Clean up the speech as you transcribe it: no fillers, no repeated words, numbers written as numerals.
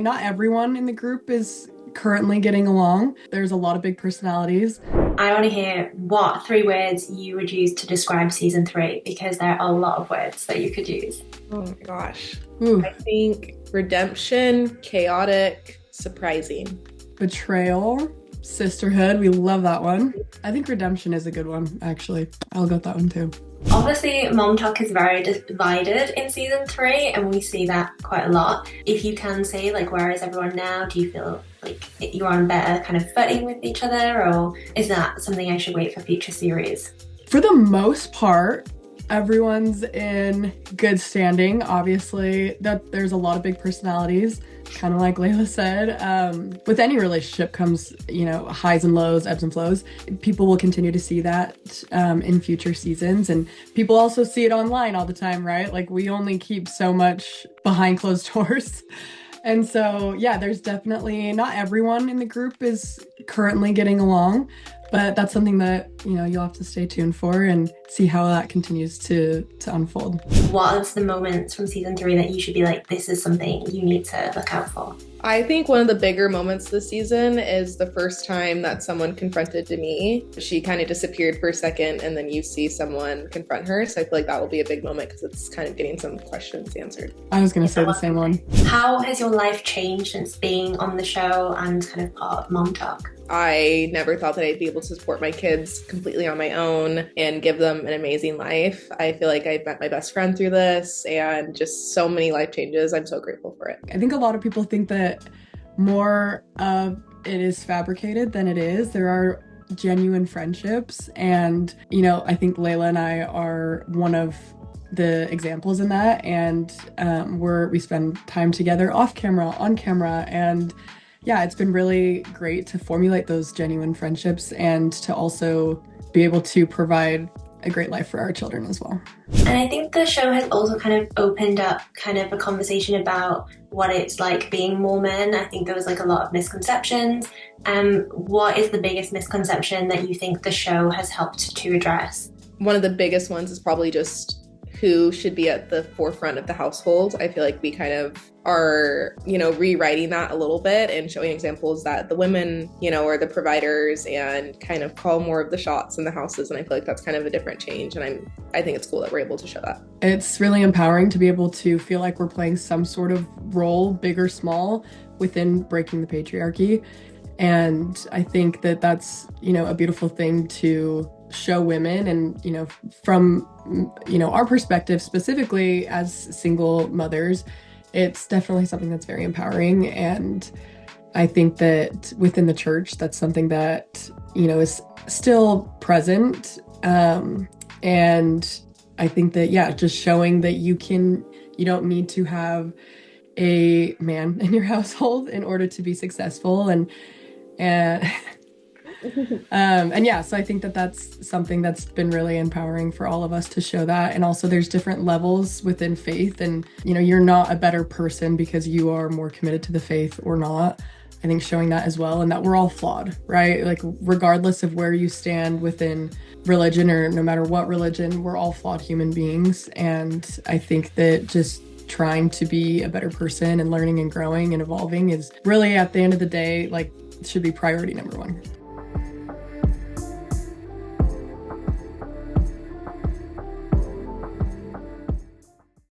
Not everyone in the group is currently getting along. There's a lot of big personalities. I want to hear what three words you would use to describe season three, because there are a lot of words that you could use. Oh my gosh. Ooh, I think redemption, chaotic, surprising. betrayal, sisterhood. We love that one. I think redemption is a good one, actually. I'll go with that one too. Obviously, MomTok is very divided in season three, and we see that quite a lot. If you can say, like, where is everyone now? Do you feel like you're on better kind of footing with each other, or is that something I should wait for future series? For the most part, everyone's in good standing. Obviously, that there's a lot of big personalities, kind of like Layla said. With any relationship comes, highs and lows, ebbs and flows. People will continue to see that in future seasons, and people also see it online all the time, right? Like, we only keep so much behind closed doors. And so, yeah, there's definitely not everyone in the group is currently getting along, but that's something that, you'll have to stay tuned for and see how that continues to unfold. What's the moments from season three that you should be like, this is something you need to look out for? I think one of the bigger moments this season is the first time that someone confronted Demi. She kind of disappeared for a second, and then you see someone confront her. So I feel like that will be a big moment because it's kind of getting some questions answered. I was going to say the same one. How has your life changed since being on the show and kind of part of MomTok? I never thought that I'd be able to support my kids completely on my own and give them an amazing life. I feel like I've met my best friend through this and just so many life changes. I'm so grateful for it. I think a lot of people think that more of it is fabricated than it is. There are genuine friendships, and I think Layla and I are one of the examples in that, and we spend time together off camera, on camera, and yeah, it's been really great to formulate those genuine friendships and to also be able to provide a great life for our children as well. And I think the show has also kind of opened up kind of a conversation about what it's like being Mormon. I think there was like a lot of misconceptions. What is the biggest misconception that you think the show has helped to address? One of the biggest ones is probably just who should be at the forefront of the household. I feel like we kind of are, rewriting that a little bit and showing examples that the women, are the providers and kind of call more of the shots in the houses. And I feel like that's kind of a different change. And I think it's cool that we're able to show that. It's really empowering to be able to feel like we're playing some sort of role, big or small, within breaking the patriarchy. And I think that that's, a beautiful thing to show women, and from our perspective, specifically as single mothers, it's definitely something that's very empowering. And I think that within the church, that's something that is still present, and I think that, yeah, just showing that you don't need to have a man in your household in order to be successful, and yeah, so I think that that's something that's been really empowering for all of us to show that. And also, there's different levels within faith, and you're not a better person because you are more committed to the faith or not. I think showing that as well, and that we're all flawed, right? Like, regardless of where you stand within religion, or no matter what religion, we're all flawed human beings. And I think that just trying to be a better person and learning and growing and evolving is really, at the end of the day, like, should be priority number one.